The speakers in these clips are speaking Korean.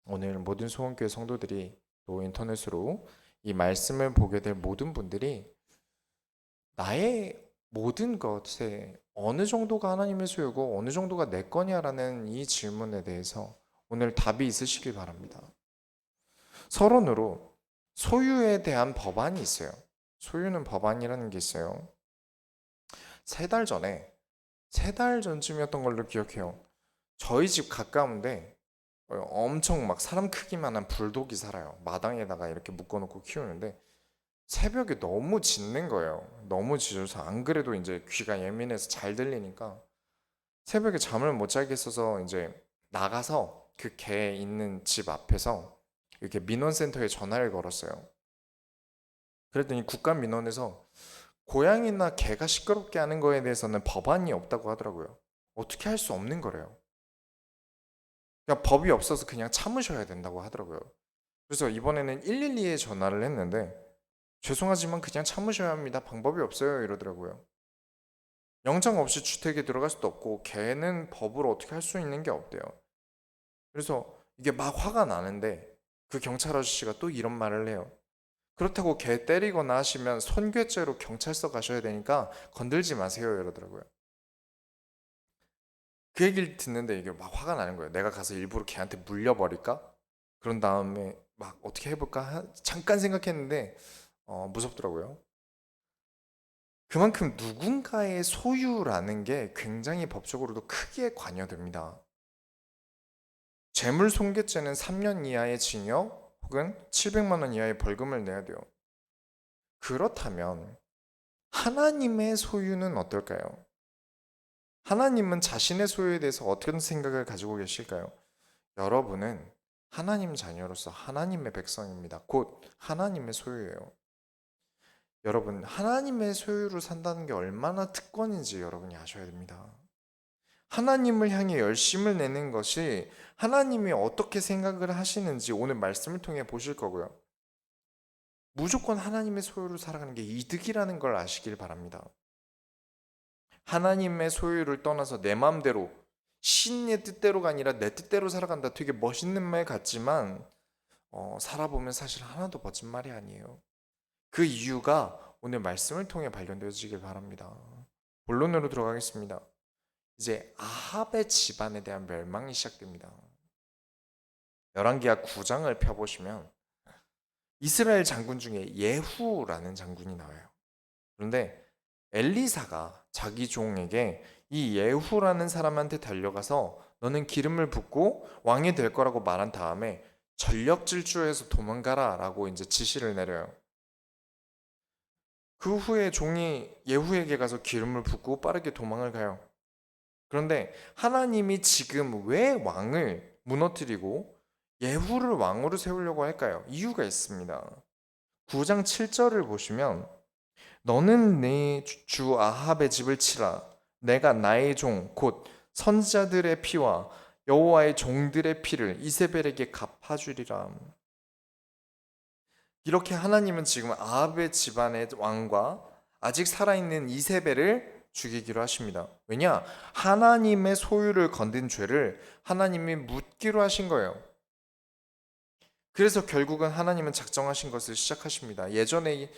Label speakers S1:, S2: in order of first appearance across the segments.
S1: 오늘 모든 소원교회 성도들이 또 인터넷으로 이 말씀을 보게 될 모든 분들이 나의 모든 것에 어느 정도가 하나님의 소유고 어느 정도가 내 거냐라는 이 질문에 대해서 오늘 답이 있으시길 바랍니다. 서론으로 소유에 대한 법안이 있어요. 소유는 법안이라는 게 있어요. 세 달 전에, 세 달 전쯤이었던 걸로 기억해요. 저희 집 가까운데 엄청 막 사람 크기만한 불독이 살아요. 마당에다가 이렇게 묶어놓고 키우는데 새벽에 너무 짖는 거예요. 너무 짖어서 안 그래도 이제 귀가 예민해서 잘 들리니까 새벽에 잠을 못 자겠어서 이제 나가서 그 개 있는 집 앞에서 이렇게 민원센터에 전화를 걸었어요. 그랬더니 국가민원에서 고양이나 개가 시끄럽게 하는 거에 대해서는 법안이 없다고 하더라고요. 어떻게 할 수 없는 거래요. 그냥 법이 없어서 그냥 참으셔야 된다고 하더라고요. 그래서 이번에는 112에 전화를 했는데 죄송하지만 그냥 참으셔야 합니다. 방법이 없어요. 이러더라고요. 영장 없이 주택에 들어갈 수도 없고 걔는 법으로 어떻게 할 수 있는 게 없대요. 그래서 이게 막 화가 나는데 그 경찰 아저씨가 또 이런 말을 해요. 그렇다고 걔 때리거나 하시면 손괴죄로 경찰서 가셔야 되니까 건들지 마세요. 이러더라고요. 그 얘기를 듣는데 이게 막 화가 나는 거예요. 내가 가서 일부러 걔한테 물려버릴까? 그런 다음에 막 어떻게 해볼까? 잠깐 생각했는데 무섭더라고요. 그만큼 누군가의 소유라는 게 굉장히 법적으로도 크게 관여됩니다. 재물 손괴죄는 3년 이하의 징역 혹은 700만 원 이하의 벌금을 내야 돼요. 그렇다면 하나님의 소유는 어떨까요? 하나님은 자신의 소유에 대해서 어떤 생각을 가지고 계실까요? 여러분은 하나님 자녀로서 하나님의 백성입니다. 곧 하나님의 소유예요. 여러분, 하나님의 소유로 산다는 게 얼마나 특권인지 여러분이 아셔야 됩니다. 하나님을 향해 열심을 내는 것이 하나님이 어떻게 생각을 하시는지 오늘 말씀을 통해 보실 거고요. 무조건 하나님의 소유로 살아가는 게 이득이라는 걸 아시길 바랍니다. 하나님의 소유를 떠나서 내 마음대로 신의 뜻대로가 아니라 내 뜻대로 살아간다. 되게 멋있는 말 같지만 살아보면 사실 하나도 멋진 말이 아니에요. 그 이유가 오늘 말씀을 통해 발견되어지길 바랍니다. 본론으로 들어가겠습니다. 이제 아합의 집안에 대한 멸망이 시작됩니다. 열왕기하 9장을 펴보시면 이스라엘 장군 중에 예후라는 장군이 나와요. 그런데 엘리사가 자기 종에게 이 예후라는 사람한테 달려가서 너는 기름을 붓고 왕이 될 거라고 말한 다음에 전력 질주해서 도망가라 라고 이제 지시를 내려요. 그 후에 종이 예후에게 가서 기름을 붓고 빠르게 도망을 가요. 그런데 하나님이 지금 왜 왕을 무너뜨리고 예후를 왕으로 세우려고 할까요? 이유가 있습니다. 9장 7절을 보시면 너는 내 주 아합의 집을 치라. 내가 나의 종 곧 선지자들의 피와 여호와의 종들의 피를 이세벨에게 갚아주리라. 이렇게 하나님은 지금 아합의 집안의 왕과 아직 살아있는 이세벨을 죽이기로 하십니다. 왜냐? 하나님의 소유를 건든 죄를 하나님이 묻기로 하신 거예요. 그래서 결국은 하나님은 작정하신 것을 시작하십니다. 예전에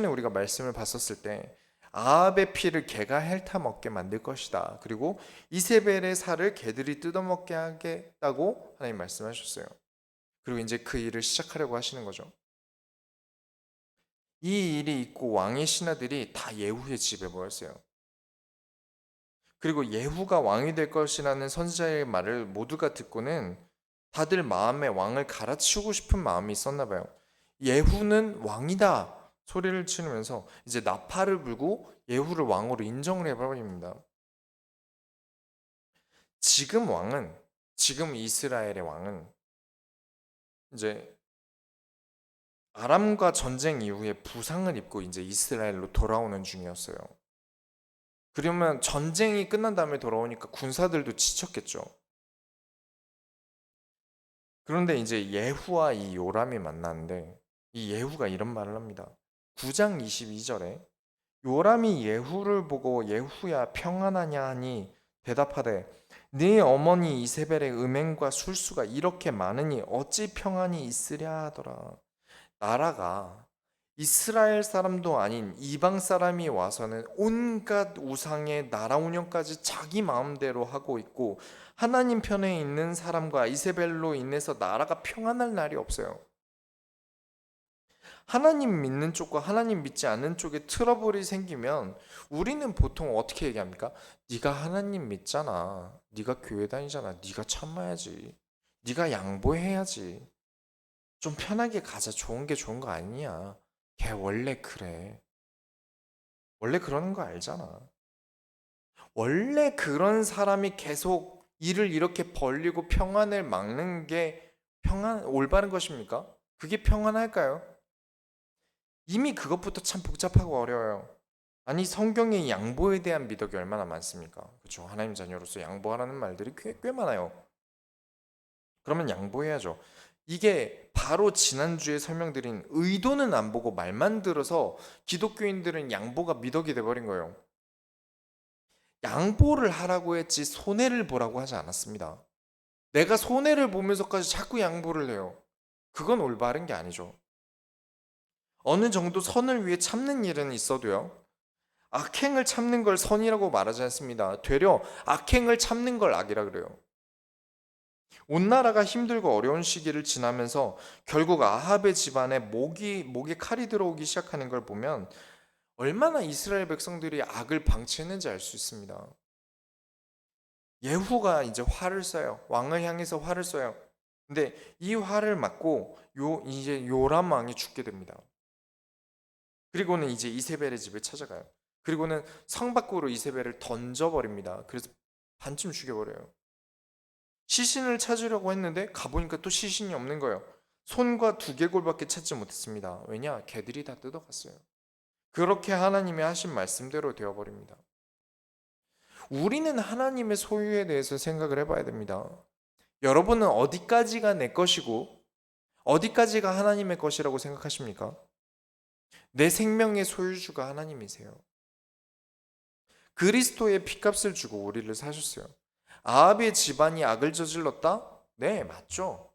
S1: 우리가 말씀을 봤었을 때 아합의 피를 개가 핥아 먹게 만들 것이다. 그리고 이세벨의 살을 개들이 뜯어먹게 하겠다고 하나님 말씀하셨어요. 그리고 이제 그 일을 시작하려고 하시는 거죠. 이 일이 있고 왕의 신하들이 다 예후의 집에 모였어요. 그리고 예후가 왕이 될 것이라는 선지자의 말을 모두가 듣고는 다들 마음에 왕을 갈아치우고 싶은 마음이 있었나 봐요. 예후는 왕이다 소리를 치면서 이제 나팔을 불고 예후를 왕으로 인정을 해버립니다. 지금 이스라엘의 왕은 이제 아람과 전쟁 이후에 부상을 입고 이제 이스라엘로 돌아오는 중이었어요. 그러면 전쟁이 끝난 다음에 돌아오니까 군사들도 지쳤겠죠. 그런데 이제 예후와 이 요람이 만났는데 이 예후가 이런 말을 합니다. 9장 22절에 요람이 예후를 보고 예후야 평안하냐 하니 대답하되 네 어머니 이세벨의 음행과 술수가 이렇게 많으니 어찌 평안이 있으랴 하더라. 나라가 이스라엘 사람도 아닌 이방 사람이 와서는 온갖 우상의 나라 운영까지 자기 마음대로 하고 있고 하나님 편에 있는 사람과 이세벨로 인해서 나라가 평안할 날이 없어요. 하나님 믿는 쪽과 하나님 믿지 않는 쪽에 트러블이 생기면 우리는 보통 어떻게 얘기합니까? 네가 하나님 믿잖아. 네가 교회 다니잖아. 네가 참아야지. 네가 양보해야지. 좀 편하게 가자. 좋은 게 좋은 거 아니냐. 걔 원래 그래. 원래 그러는 거 알잖아. 원래 그런 사람이 계속 일을 이렇게 벌리고 평안을 막는 게 올바른 것입니까? 그게 평안할까요? 이미 그것부터 참 복잡하고 어려워요. 아니 성경에 양보에 대한 미덕이 얼마나 많습니까? 그렇죠. 하나님 자녀로서 양보하라는 말들이 꽤 많아요. 그러면 양보해야죠. 이게 바로 지난주에 설명드린 의도는 안 보고 말만 들어서 기독교인들은 양보가 미덕이 돼버린 거예요. 양보를 하라고 했지 손해를 보라고 하지 않았습니다. 내가 손해를 보면서까지 자꾸 양보를 해요. 그건 올바른 게 아니죠. 어느 정도 선을 위해 참는 일은 있어도요. 악행을 참는 걸 선이라고 말하지 않습니다. 되려 악행을 참는 걸 악이라 그래요. 온 나라가 힘들고 어려운 시기를 지나면서 결국 아합의 집안에 목에 칼이 들어오기 시작하는 걸 보면 얼마나 이스라엘 백성들이 악을 방치했는지 알 수 있습니다. 예후가 이제 활을 쏴요. 왕을 향해서 활을 쏴요. 근데 이 활을 맞고 이제 요람 왕이 죽게 됩니다. 그리고는 이제 이세벨의 집을 찾아가요. 그리고는 성 밖으로 이세벨을 던져버립니다. 그래서 반쯤 죽여버려요. 시신을 찾으려고 했는데 가보니까 또 시신이 없는 거예요. 손과 두개골밖에 찾지 못했습니다. 왜냐? 개들이 다 뜯어갔어요. 그렇게 하나님이 하신 말씀대로 되어버립니다. 우리는 하나님의 소유에 대해서 생각을 해봐야 됩니다. 여러분은 어디까지가 내 것이고 어디까지가 하나님의 것이라고 생각하십니까? 내 생명의 소유주가 하나님이세요. 그리스도의 피값을 주고 우리를 사셨어요. 아합의 집안이 악을 저질렀다? 네, 맞죠.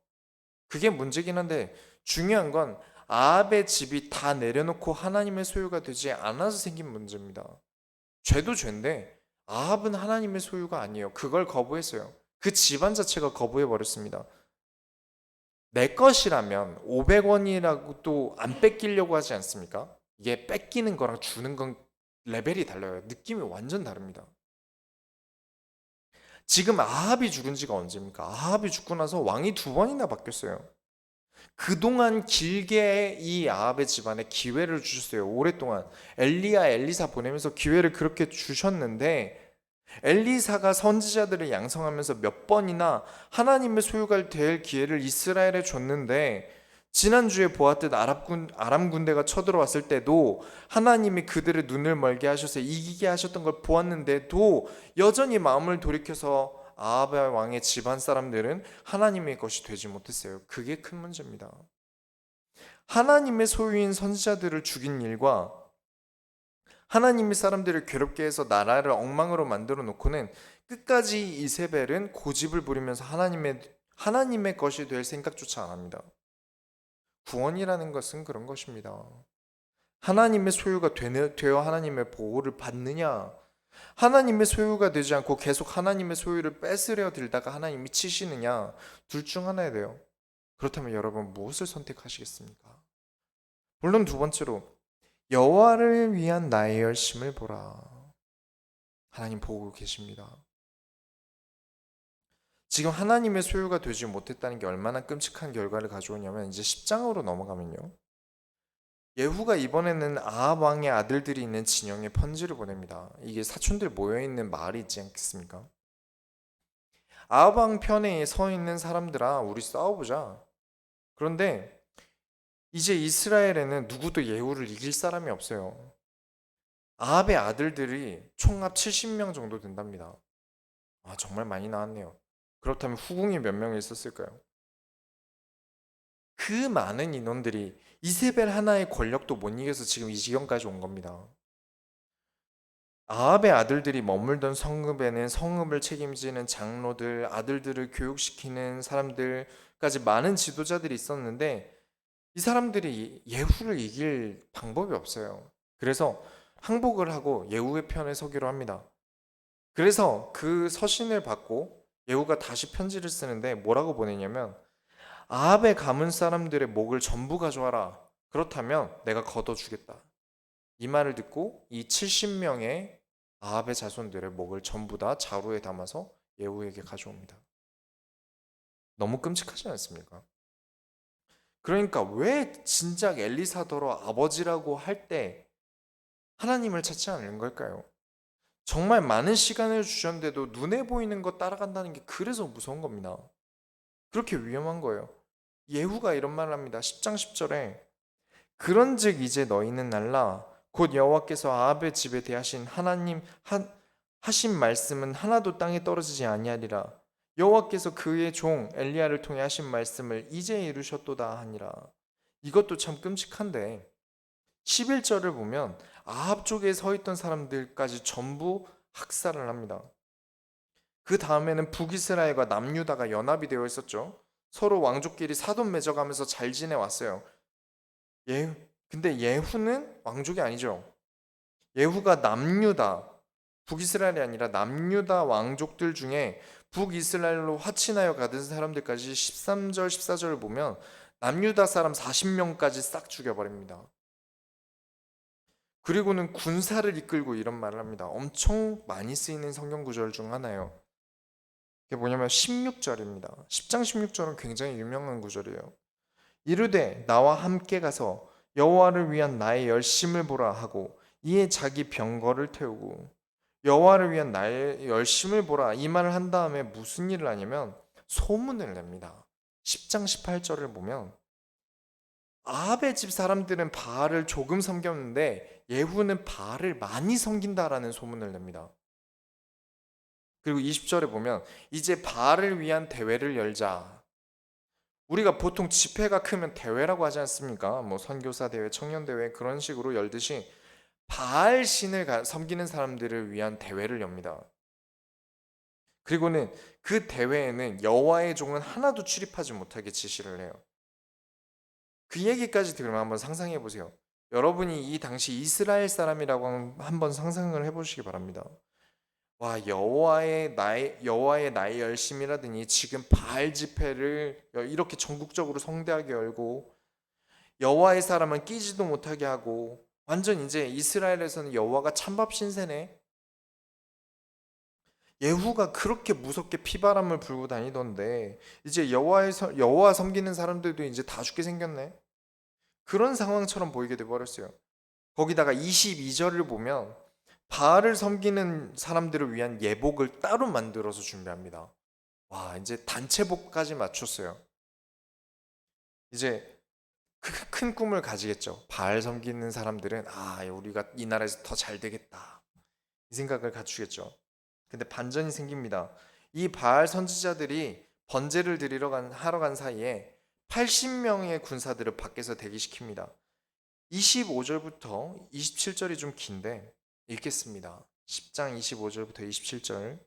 S1: 그게 문제긴 한데 중요한 건 아합의 집이 다 내려놓고 하나님의 소유가 되지 않아서 생긴 문제입니다. 죄도 죄인데 아합은 하나님의 소유가 아니에요. 그걸 거부했어요. 그 집안 자체가 거부해 버렸습니다. 내 것이라면 500원이라고 또 안 뺏기려고 하지 않습니까? 이게 뺏기는 거랑 주는 건 레벨이 달라요. 느낌이 완전 다릅니다. 지금 아합이 죽은 지가 언제입니까? 아합이 죽고 나서 왕이 2번이나 바뀌었어요. 그동안 길게 이 아합의 집안에 기회를 주셨어요. 오랫동안 엘리야 엘리사 보내면서 기회를 그렇게 주셨는데 엘리사가 선지자들을 양성하면서 몇 번이나 하나님의 소유가 될 기회를 이스라엘에 줬는데 지난주에 보았듯 아람 군대가 쳐들어왔을 때도 하나님이 그들의 눈을 멀게 하셔서 이기게 하셨던 걸 보았는데도 여전히 마음을 돌이켜서 아합 왕의 집안 사람들은 하나님의 것이 되지 못했어요. 그게 큰 문제입니다. 하나님의 소유인 선지자들을 죽인 일과 하나님의 사람들을 괴롭게 해서 나라를 엉망으로 만들어 놓고는 끝까지 이세벨은 고집을 부리면서 하나님의 것이 될 생각조차 안 합니다. 구원이라는 것은 그런 것입니다. 하나님의 소유가 되어 하나님의 보호를 받느냐, 하나님의 소유가 되지 않고 계속 하나님의 소유를 뺏으려 들다가 하나님이 치시느냐, 둘 중 하나야 돼요. 그렇다면 여러분 무엇을 선택하시겠습니까? 물론 두 번째로 여호와를 위한 나의 열심을 보라. 하나님 보고 계십니다. 지금 하나님의 소유가 되지 못했다는 게 얼마나 끔찍한 결과를 가져오냐면 이제 10장으로 넘어가면요. 예후가 이번에는 아합 왕의 아들들이 있는 진영에 편지를 보냅니다. 이게 사촌들 모여있는 마을이 있지 않겠습니까? 아합 왕 편에 서 있는 사람들아 우리 싸워보자. 그런데 이제 이스라엘에는 누구도 예후를 이길 사람이 없어요. 아합의 아들들이 총합 70명 정도 된답니다. 아, 정말 많이 나왔네요. 그렇다면 후궁이 몇 명 있었을까요? 그 많은 인원들이 이세벨 하나의 권력도 못 이겨서 지금 이 지경까지 온 겁니다. 아합의 아들들이 머물던 성읍에는 성읍을 책임지는 장로들, 아들들을 교육시키는 사람들까지 많은 지도자들이 있었는데 이 사람들이 예후를 이길 방법이 없어요. 그래서 항복을 하고 예후의 편에 서기로 합니다. 그래서 그 서신을 받고 예후가 다시 편지를 쓰는데 뭐라고 보내냐면 아합의 가문 사람들의 목을 전부 가져와라. 그렇다면 내가 걷어주겠다. 이 말을 듣고 이 70명의 아합의 자손들의 목을 전부 다 자루에 담아서 예후에게 가져옵니다. 너무 끔찍하지 않습니까? 그러니까 왜 진작 엘리사더러 아버지라고 할 때 하나님을 찾지 않는 걸까요? 정말 많은 시간을 주셨는데도 눈에 보이는 거 따라간다는 게 그래서 무서운 겁니다. 그렇게 위험한 거예요. 예후가 이런 말을 합니다. 10장 10절에 그런즉 이제 너희는 날라 곧 여호와께서 아합의 집에 대하신 하신 말씀은 하나도 땅에 떨어지지 아니하리라. 여호와께서 그의 종 엘리야를 통해 하신 말씀을 이제 이루셨도다 하니라. 이것도 참 끔찍한데 11절을 보면 아합 쪽에 서 있던 사람들까지 전부 학살을 합니다. 그 다음에는 북이스라엘과 남유다가 연합이 되어 있었죠. 서로 왕족끼리 사돈 맺어가면서 잘 지내왔어요. 근데 예후는 왕족이 아니죠. 예후가 남유다, 북이스라엘이 아니라 남유다 왕족들 중에 북이스라엘로 화친하여 가던 사람들까지 13절, 14절을 보면 남유다 사람 40명까지 싹 죽여버립니다. 그리고는 군사를 이끌고 이런 말을 합니다. 엄청 많이 쓰이는 성경 구절 중 하나예요. 그게 뭐냐면 16절입니다. 10장 16절은 굉장히 유명한 구절이에요. 이르되 나와 함께 가서 여호와를 위한 나의 열심을 보라 하고 이에 자기 병거를 태우고 여호와를 위한 나의 열심을 보라 이 말을 한 다음에 무슨 일을 하냐면 소문을 냅니다. 10장 18절을 보면 아합의 집 사람들은 바알을 조금 섬겼는데 예후는 바알을 많이 섬긴다라는 소문을 냅니다. 그리고 20절에 보면 이제 바알을 위한 대회를 열자. 우리가 보통 집회가 크면 대회라고 하지 않습니까? 뭐 선교사 대회, 청년 대회 그런 식으로 열듯이 바알 신을 섬기는 사람들을 위한 대회를 엽니다. 그리고는 그 대회에는 여호와의 종은 하나도 출입하지 못하게 지시를 해요. 그 얘기까지 들으면 한번 상상해 보세요. 여러분이 이 당시 이스라엘 사람이라고 한번 상상을 해보시기 바랍니다. 와 여호와의 나의 열심이라더니 지금 바알 집회를 이렇게 전국적으로 성대하게 열고 여호와의 사람은 끼지도 못하게 하고 완전 이제 이스라엘에서는 여호와가 찬밥 신세네. 예후가 그렇게 무섭게 피바람을 불고 다니던데 이제 여호와 섬기는 사람들도 이제 다 죽게 생겼네. 그런 상황처럼 보이게 돼 버렸어요. 거기다가 22절을 보면 바알을 섬기는 사람들을 위한 예복을 따로 만들어서 준비합니다. 와, 이제 단체복까지 맞췄어요. 이제 큰 꿈을 가지겠죠. 바알 섬기는 사람들은 우리가 이 나라에서 더 잘 되겠다. 이 생각을 갖추겠죠. 근데 반전이 생깁니다. 이 바알 선지자들이 번제를 하러 간 사이에 80명의 군사들을 밖에서 대기시킵니다. 25절부터 27절이 좀 긴데 읽겠습니다. 10장 25절부터 27절.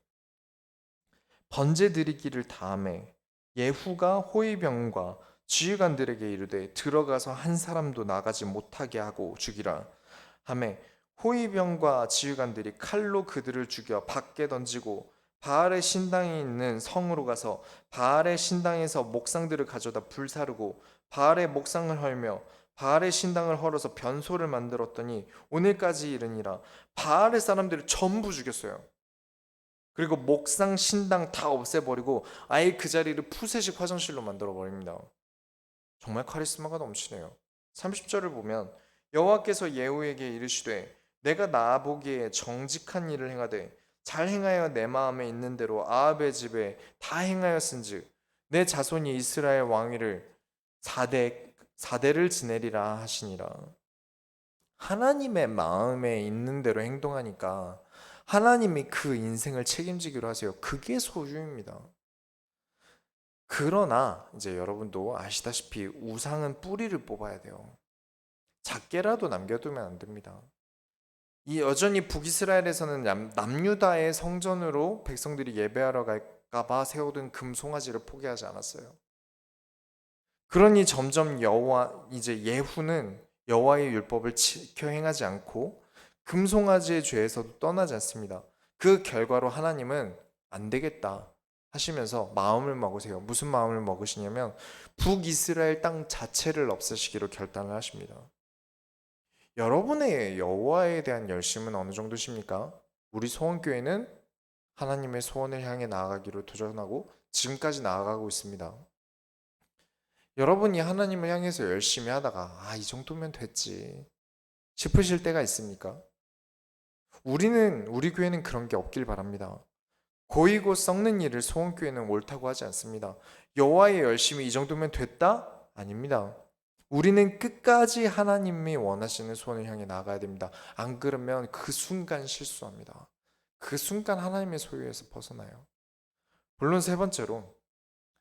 S1: 번제 드리기를 다음에 예후가 호위병과 지휘관들에게 이르되 들어가서 한 사람도 나가지 못하게 하고 죽이라 하매 호위병과 지휘관들이 칼로 그들을 죽여 밖에 던지고 바알의 신당이 있는 성으로 가서 바알의 신당에서 목상들을 가져다 불사르고 바알의 목상을 헐며 바알의 신당을 헐어서 변소를 만들었더니 오늘까지 이르니라. 바알의 사람들을 전부 죽였어요. 그리고 목상 신당 다 없애버리고 아예 그 자리를 푸세식 화장실로 만들어 버립니다. 정말 카리스마가 넘치네요. 30절을 보면 여호와께서 예후에게 이르시되 내가 나보기에 정직한 일을 행하되 잘 행하여 내 마음에 있는 대로 아합의 집에 다 행하였은즉 내 자손이 이스라엘 왕위를 4대를 지내리라 하시니라. 하나님의 마음에 있는 대로 행동하니까 하나님이 그 인생을 책임지기로 하세요. 그게 소유입니다. 그러나 이제 여러분도 아시다시피 우상은 뿌리를 뽑아야 돼요. 작게라도 남겨두면 안 됩니다. 이 여전히 북이스라엘에서는 남유다의 성전으로 백성들이 예배하러 갈까봐 세워둔 금송아지를 포기하지 않았어요. 그러니 점점 이제 예후는 여호와의 율법을 지켜 행하지 않고 금송아지의 죄에서도 떠나지 않습니다. 그 결과로 하나님은 안 되겠다 하시면서 마음을 먹으세요. 무슨 마음을 먹으시냐면 북이스라엘 땅 자체를 없애시기로 결단을 하십니다. 여러분의 여호와에 대한 열심은 어느 정도십니까? 우리 소원교회는 하나님의 소원을 향해 나아가기로 도전하고 지금까지 나아가고 있습니다. 여러분이 하나님을 향해서 열심히 하다가 이 정도면 됐지 싶으실 때가 있습니까? 우리 교회는 그런 게 없길 바랍니다. 고이고 썩는 일을 소원교회는 옳다고 하지 않습니다. 여호와의 열심이 이 정도면 됐다? 아닙니다. 우리는 끝까지 하나님이 원하시는 소원을 향해 나아가야 됩니다. 안 그러면 그 순간 실수합니다. 그 순간 하나님의 소유에서 벗어나요. 물론 세 번째로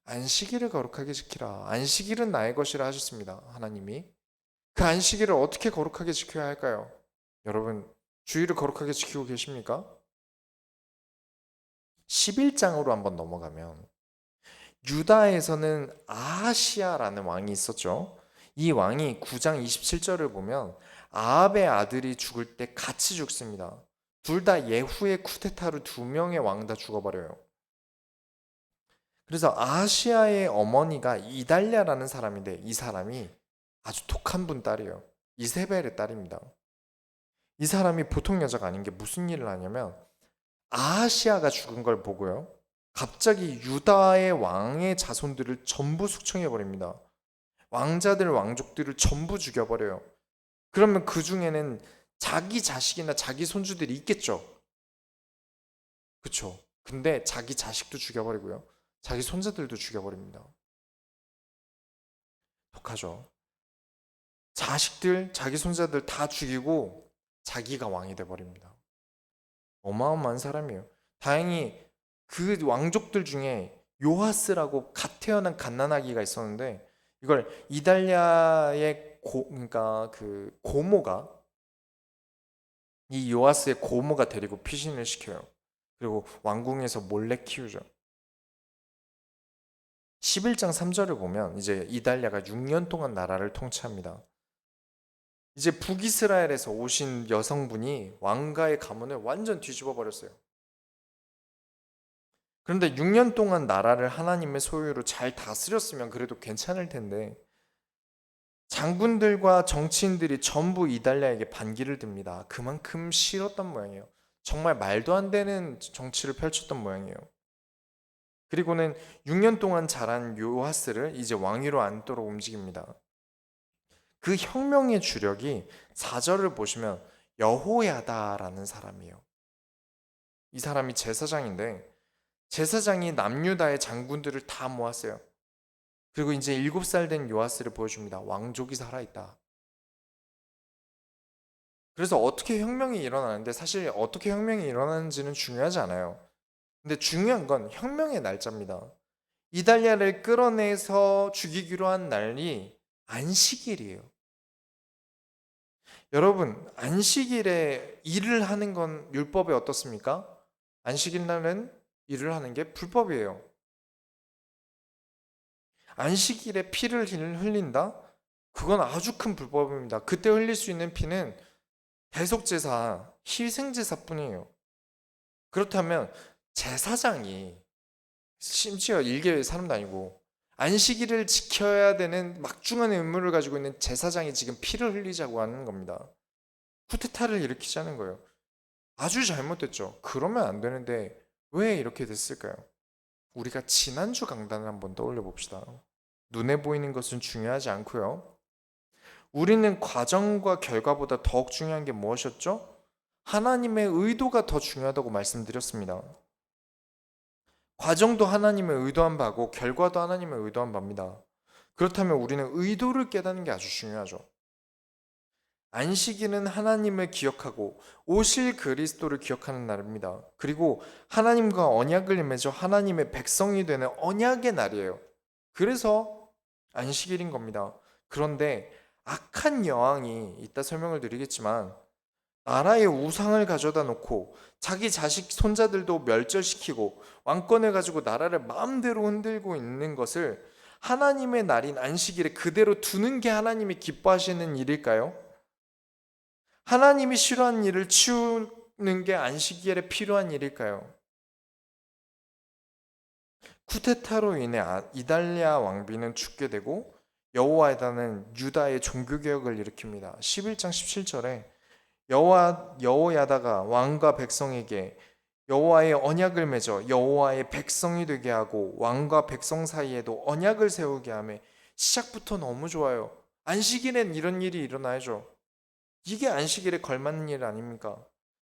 S1: 안식일을 거룩하게 지키라. 안식일은 나의 것이라 하셨습니다. 하나님이. 그 안식일을 어떻게 거룩하게 지켜야 할까요? 여러분, 주일을 거룩하게 지키고 계십니까? 11장으로 한번 넘어가면 유다에서는 아하시아라는 왕이 있었죠. 이 왕이 9장 27절을 보면 아합의 아들이 죽을 때 같이 죽습니다. 둘 다 예후의 쿠데타로 두 명의 왕 다 죽어버려요. 그래서 아하시아의 어머니가 이달랴라는 사람인데 이 사람이 아주 독한 분 딸이에요. 이세벨의 딸입니다. 이 사람이 보통 여자가 아닌 게 무슨 일을 하냐면 아하시아가 죽은 걸 보고요. 갑자기 유다의 왕의 자손들을 전부 숙청해 버립니다. 왕자들 왕족들을 전부 죽여버려요. 그러면 그 중에는 자기 자식이나 자기 손주들이 있겠죠. 그쵸? 근데 자기 자식도 죽여버리고요. 자기 손자들도 죽여버립니다. 독하죠. 자식들, 자기 손자들 다 죽이고 자기가 왕이 돼버립니다. 어마어마한 사람이에요. 다행히 그 왕족들 중에 요하스라고 갓 태어난 갓난아기가 있었는데 이걸 이달랴의 그러니까 그 고모가 이 요하스의 고모가 데리고 피신을 시켜요. 그리고 왕궁에서 몰래 키우죠. 11장 3절을 보면 이제 이달랴가 6년 동안 나라를 통치합니다. 이제 북이스라엘에서 오신 여성분이 왕가의 가문을 완전 뒤집어 버렸어요. 그런데 6년 동안 나라를 하나님의 소유로 잘 다스렸으면 그래도 괜찮을 텐데 장군들과 정치인들이 전부 이달랴에게 반기를 듭니다. 그만큼 싫었던 모양이에요. 정말 말도 안 되는 정치를 펼쳤던 모양이에요. 그리고는 6년 동안 자란 요하스를 이제 왕위로 앉도록 움직입니다. 그 혁명의 주력이 4절을 보시면 여호야다라는 사람이에요. 이 사람이 제사장인데 제사장이 남유다의 장군들을 다 모았어요. 그리고 이제 7살 된 요아스를 보여줍니다. 왕족이 살아있다. 그래서 어떻게 혁명이 일어나는데 사실 어떻게 혁명이 일어나는지는 중요하지 않아요. 근데 중요한 건 혁명의 날짜입니다. 이달랴를 끌어내서 죽이기로 한 날이 안식일이에요. 여러분, 안식일에 일을 하는 건 율법에 어떻습니까? 안식일 날은 일을 하는 게 불법이에요. 안식일에 피를 흘린다? 그건 아주 큰 불법입니다. 그때 흘릴 수 있는 피는 대속제사, 희생제사뿐이에요. 그렇다면 제사장이 심지어 일개의 사람도 아니고 안식일을 지켜야 되는 막중한 의무를 가지고 있는 제사장이 지금 피를 흘리자고 하는 겁니다. 쿠데타를 일으키자는 거예요. 아주 잘못됐죠. 그러면 안 되는데 왜 이렇게 됐을까요? 우리가 지난주 강단을 한번 떠올려 봅시다. 눈에 보이는 것은 중요하지 않고요. 우리는 과정과 결과보다 더욱 중요한 게 무엇이었죠? 하나님의 의도가 더 중요하다고 말씀드렸습니다. 과정도 하나님의 의도한 바고 결과도 하나님의 의도한 바입니다. 그렇다면 우리는 의도를 깨닫는 게 아주 중요하죠. 안식일은 하나님을 기억하고 오실 그리스도를 기억하는 날입니다. 그리고 하나님과 언약을 맺어 하나님의 백성이 되는 언약의 날이에요. 그래서 안식일인 겁니다. 그런데 악한 여왕이 이따 설명을 드리겠지만 나라의 우상을 가져다 놓고 자기 자식 손자들도 멸절시키고 왕권을 가지고 나라를 마음대로 흔들고 있는 것을 하나님의 날인 안식일에 그대로 두는 게 하나님이 기뻐하시는 일일까요? 하나님이 싫어하는 일을 치우는 게 안식일에 필요한 일일까요? 쿠데타로 인해 이달리아 왕비는 죽게 되고 여호와다는 유다의 종교개혁을 일으킵니다. 11장 17절에 여호야다가 왕과 백성에게 여호와의 언약을 맺어 여호와의 백성이 되게 하고 왕과 백성 사이에도 언약을 세우게 하며 시작부터 너무 좋아요. 안식일엔 이런 일이 일어나야죠. 이게 안식일에 걸맞는 일 아닙니까?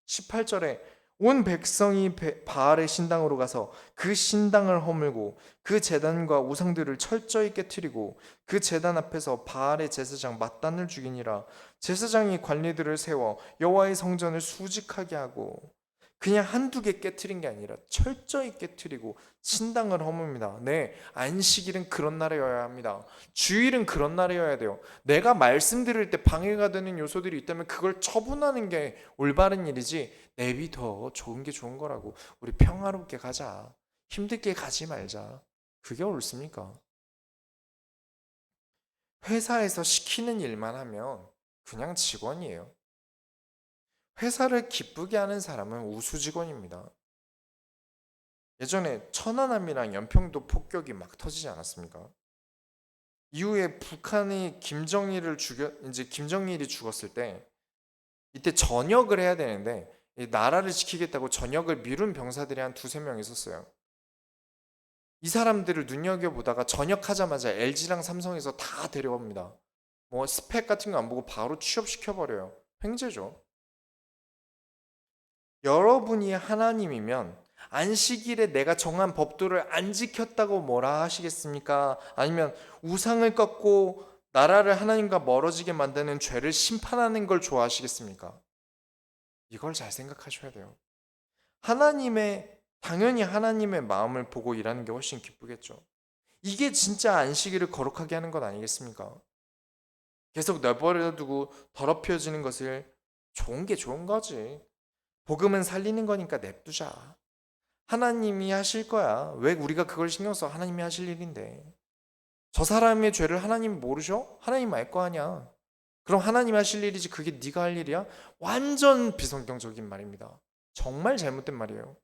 S1: 18절에 온 백성이 바알의 신당으로 가서 그 신당을 허물고 그 제단과 우상들을 철저히 깨뜨리고 그 제단 앞에서 바알의 제사장 mat단을 죽이니라. 제사장이 관리들을 세워 여호와의 성전을 수직하게 하고 그냥 한두 개 깨뜨린 게 아니라 철저히 깨뜨리고 신당을 허뭅니다. 네, 안식일은 그런 날이어야 합니다. 주일은 그런 날이어야 돼요. 내가 말씀드릴 때 방해가 되는 요소들이 있다면 그걸 처분하는 게 올바른 일이지, 내비둬, 좋은 게 좋은 거라고. 우리 평화롭게 가자. 힘들게 가지 말자. 그게 옳습니까? 회사에서 시키는 일만 하면 그냥 직원이에요. 회사를 기쁘게 하는 사람은 우수 직원입니다. 예전에 천안함이랑 연평도 폭격이 막 터지지 않았습니까? 이후에 북한이 이제 김정일이 죽었을 때 이때 전역을 해야 되는데 이 나라를 지키겠다고 전역을 미룬 병사들이 한 두세 명 있었어요. 이 사람들을 눈여겨보다가 전역하자마자 LG랑 삼성에서 다 데려옵니다. 뭐 스펙 같은 거 안 보고 바로 취업시켜버려요. 횡재죠. 여러분이 하나님이면 안식일에 내가 정한 법도를 안 지켰다고 뭐라 하시겠습니까? 아니면 우상을 꺾고 나라를 하나님과 멀어지게 만드는 죄를 심판하는 걸 좋아하시겠습니까? 이걸 잘 생각하셔야 돼요. 당연히 하나님의 마음을 보고 일하는 게 훨씬 기쁘겠죠. 이게 진짜 안식일을 거룩하게 하는 것 아니겠습니까? 계속 내버려 두고 더럽혀지는 것을 좋은 게 좋은 거지. 복음은 살리는 거니까 냅두자. 하나님이 하실 거야. 왜 우리가 그걸 신경 써? 하나님이 하실 일인데. 저 사람의 죄를 하나님 모르셔? 하나님 알 거 아니야. 그럼 하나님 하실 일이지 그게 네가 할 일이야? 완전 비성경적인 말입니다. 정말 잘못된 말이에요.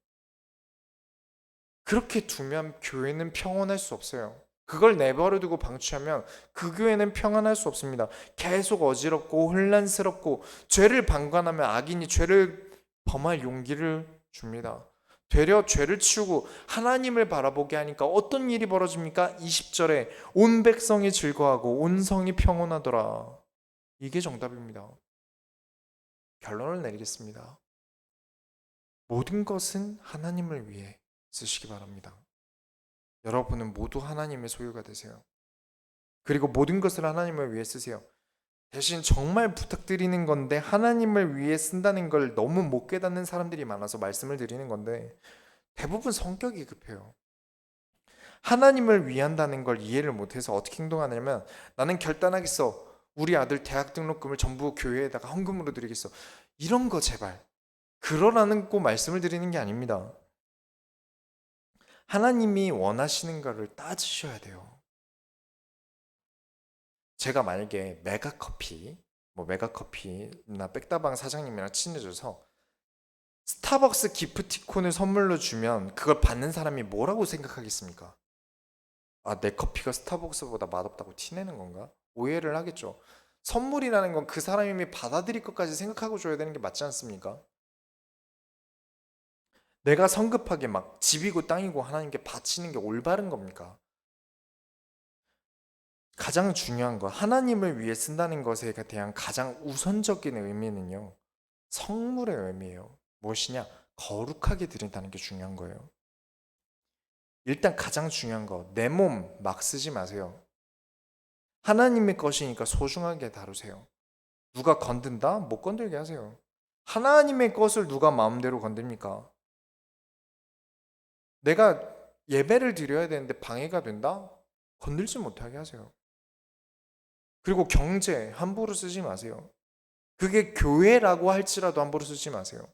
S1: 그렇게 두면 교회는 평온할 수 없어요. 그걸 내버려 두고 방치하면 그 교회는 평안할 수 없습니다. 계속 어지럽고 혼란스럽고 죄를 방관하면 악인이 죄를 범할 용기를 줍니다. 되려 죄를 치우고 하나님을 바라보게 하니까 어떤 일이 벌어집니까? 20절에 온 백성이 즐거워하고 온 성이 평온하더라. 이게 정답입니다. 결론을 내리겠습니다. 모든 것은 하나님을 위해 쓰시기 바랍니다. 여러분은 모두 하나님의 소유가 되세요. 그리고 모든 것을 하나님을 위해 쓰세요. 대신 정말 부탁드리는 건데 하나님을 위해 쓴다는 걸 너무 못 깨닫는 사람들이 많아서 말씀을 드리는 건데 대부분 성격이 급해요. 하나님을 위한다는 걸 이해를 못해서 어떻게 행동하냐면 나는 결단하겠어. 우리 아들 대학 등록금을 전부 교회에다가 헌금으로 드리겠어. 이런 거 제발. 그러라는 꼭 말씀을 드리는 게 아닙니다. 하나님이 원하시는 거를 따지셔야 돼요. 제가 만약에 메가커피나 백다방 사장님이랑 친해져서 스타벅스 기프티콘을 선물로 주면 그걸 받는 사람이 뭐라고 생각하겠습니까? 아, 내 커피가 스타벅스보다 맛없다고 티내는 건가? 오해를 하겠죠. 선물이라는 건 그 사람이 받아들일 것까지 생각하고 줘야 되는 게 맞지 않습니까? 내가 성급하게 막 집이고 땅이고 하나님께 바치는 게 올바른 겁니까? 가장 중요한 거, 하나님을 위해 쓴다는 것에 대한 가장 우선적인 의미는요, 성물의 의미예요. 무엇이냐? 거룩하게 드린다는 게 중요한 거예요. 일단 가장 중요한 거, 내 몸 막 쓰지 마세요. 하나님의 것이니까 소중하게 다루세요. 누가 건든다? 못 건들게 하세요. 하나님의 것을 누가 마음대로 건듭니까? 내가 예배를 드려야 되는데 방해가 된다? 건들지 못하게 하세요. 그리고 경제 함부로 쓰지 마세요. 그게 교회라고 할지라도 함부로 쓰지 마세요.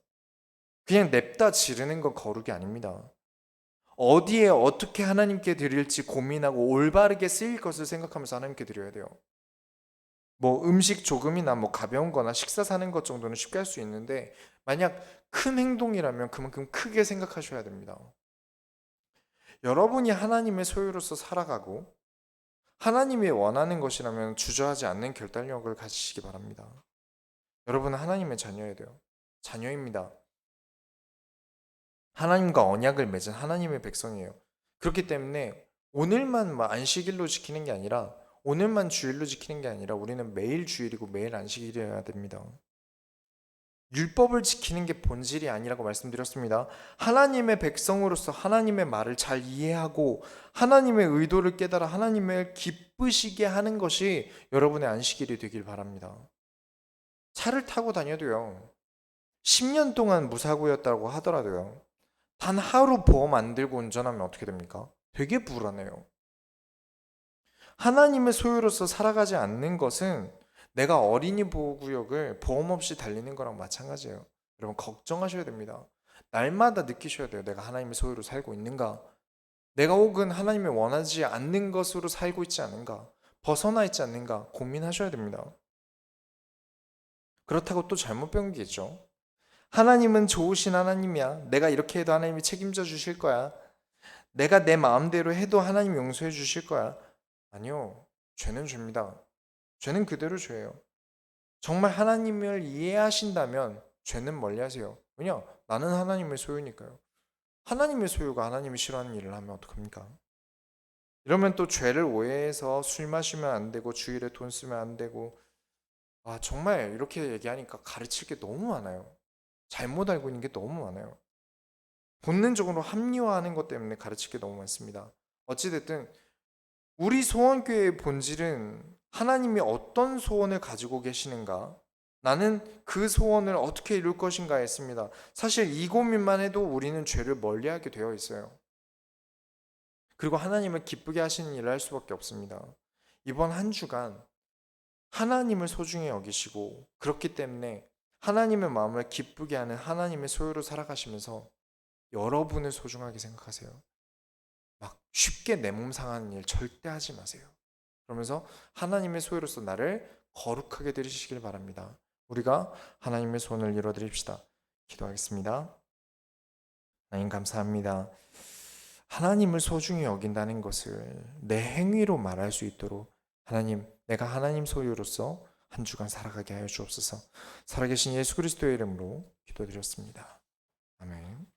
S1: 그냥 냅다 지르는 건 거룩이 아닙니다. 어디에 어떻게 하나님께 드릴지 고민하고 올바르게 쓰일 것을 생각하면서 하나님께 드려야 돼요. 뭐 음식 조금이나 뭐 가벼운 거나 식사 사는 것 정도는 쉽게 할 수 있는데, 만약 큰 행동이라면 그만큼 크게 생각하셔야 됩니다. 여러분이 하나님의 소유로서 살아가고 하나님이 원하는 것이라면 주저하지 않는 결단력을 가지시기 바랍니다. 여러분은 하나님의 자녀여야 돼요. 자녀입니다. 하나님과 언약을 맺은 하나님의 백성이에요. 그렇기 때문에 오늘만 안식일로 지키는 게 아니라, 오늘만 주일로 지키는 게 아니라 우리는 매일 주일이고 매일 안식일이어야 됩니다. 율법을 지키는 게 본질이 아니라고 말씀드렸습니다. 하나님의 백성으로서 하나님의 말을 잘 이해하고 하나님의 의도를 깨달아 하나님을 기쁘시게 하는 것이 여러분의 안식일이 되길 바랍니다. 차를 타고 다녀도요, 10년 동안 무사고였다고 하더라도요, 단 하루 보험 안 들고 운전하면 어떻게 됩니까? 되게 불안해요. 하나님의 소유로서 살아가지 않는 것은 내가 어린이 보호구역을 보험 없이 달리는 거랑 마찬가지예요. 여러분, 걱정하셔야 됩니다. 날마다 느끼셔야 돼요. 내가 하나님의 소유로 살고 있는가? 내가 혹은 하나님이 원하지 않는 것으로 살고 있지 않은가? 벗어나 있지 않는가? 고민하셔야 됩니다. 그렇다고 또 잘못 배운 게 있죠. 하나님은 좋으신 하나님이야. 내가 이렇게 해도 하나님이 책임져 주실 거야. 내가 내 마음대로 해도 하나님 용서해 주실 거야. 아니요. 죄는 죄입니다. 죄는 그대로 죄예요. 정말 하나님을 이해하신다면 죄는 멀리하세요. 왜냐? 나는 하나님의 소유니까요. 하나님의 소유가 하나님이 싫어하는 일을 하면 어떡합니까? 이러면 또 죄를 오해해서 술 마시면 안 되고 주일에 돈 쓰면 안 되고, 정말 이렇게 얘기하니까 가르칠 게 너무 많아요. 잘못 알고 있는 게 너무 많아요. 본능적으로 합리화하는 것 때문에 가르칠 게 너무 많습니다. 어찌됐든 우리 소원교회의 본질은 하나님이 어떤 소원을 가지고 계시는가, 나는 그 소원을 어떻게 이룰 것인가 했습니다. 사실 이 고민만 해도 우리는 죄를 멀리하게 되어 있어요. 그리고 하나님을 기쁘게 하시는 일을 할 수밖에 없습니다. 이번 한 주간 하나님을 소중히 여기시고, 그렇기 때문에 하나님의 마음을 기쁘게 하는 하나님의 소유로 살아가시면서 여러분을 소중하게 생각하세요. 막 쉽게 내 몸 상하는 일 절대 하지 마세요. 그러면서 하나님의 소유로서 나를 거룩하게 드리시길 바랍니다. 우리가 하나님의 소원을 이뤄드립시다. 기도하겠습니다. 하나님, 감사합니다. 하나님을 소중히 여긴다는 것을 내 행위로 말할 수 있도록 하나님, 내가 하나님 소유로서 한 주간 살아가게 하여 주옵소서. 살아계신 예수 그리스도의 이름으로 기도드렸습니다. 아멘.